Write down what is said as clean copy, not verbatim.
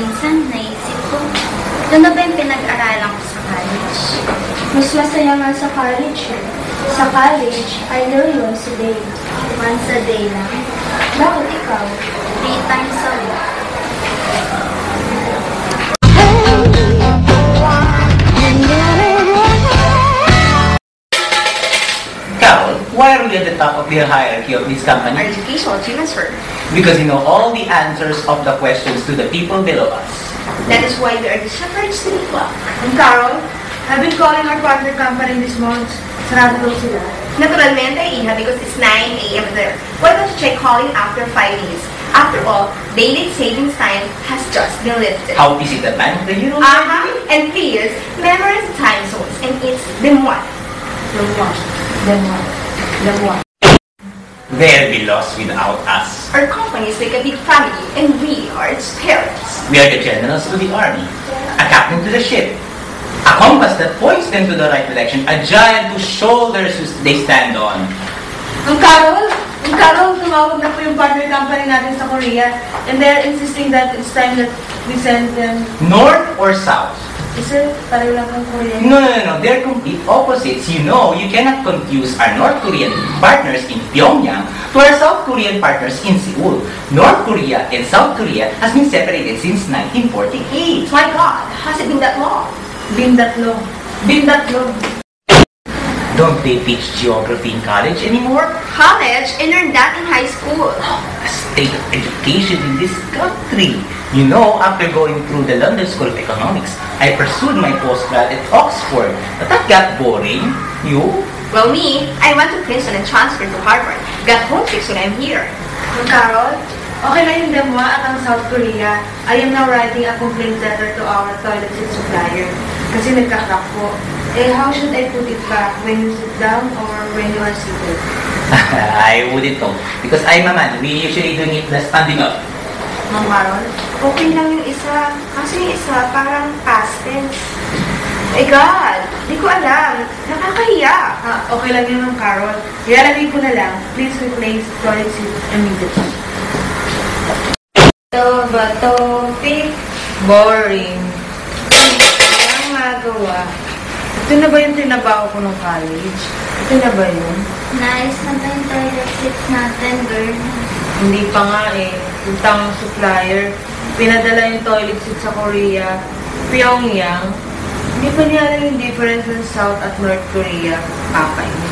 minsan naisip ko, doon na ba yung pinag-aralan ko sa college? Mas masaya nga sa college eh. Sa college, I learn once a day. Once a day lang. Bakit ikaw? 3 times a week. Carol, why are we at the top of the hierarchy of this company? Our educational achievements, sir. Because you know all the answers of the questions to the people below us. That is why we are the shepherds to the flock. And Carol, I've been calling our partner company this month. Sarado daw sila. Naturalmente, Iha, because it's 9 a.m. there. Why don't you try calling after 5 minutes? After all, daylight savings time has just been lifted. How is it that man of the year? And please, memorize the time zones, and it's the one. They'll be lost without us. Our company is like a big family, and we are its parents. We are the generals to the army, a captain to the ship, a compass that points them to the right direction, a giant whose shoulders they stand on. Ang Carol, tumawag na po yung partner company natin sa Korea. And they're insisting that it's time that we send them. North or south? Isa, pareho lang ng Korea. No. They're complete opposites. You know, you cannot confuse our North Korean partners in Pyongyang to our South Korean partners in Seoul. North Korea and South Korea has been separated since 1948. My God, has it been that long? Been that long. Don't they teach geography in college anymore? College, and learned that in high school. A state of education in this country. You know, after going through the London School of Economics, I pursued my postgrad at Oxford. But that got boring. You? Well, me, I went to Princeton and transferred to Harvard. Got homesick when I'm here. Ang Carol, okay na yung Demwa at ang South Korea. I am now writing a complaint letter to our toilet seat supplier. Kasi nagka-crack po. How should I put it back? When you sit down or when you are seated? I wouldn't know. Because I'm a man. We usually doing it standing up. Ma'am Carol, okay lang yung isa. Kasi yung isa parang past tense. My God, di ko alam. Nakakahiya. Okay lang yun, Ma'am Carol. Ilalagay ko na lang. Please replace toilet seat immediately. Topic. Boring. Ang magawa. Ito na ba yung tinabaho ko ng college? Ito na ba yun? Nice na ba yung toilet seats natin, girl? Hindi pa nga eh. Yung tamang supplier, pinadala yung toilet seat sa Korea, Pyongyang. Hindi pa niya alam yung difference ng South at North Korea. Kakainis.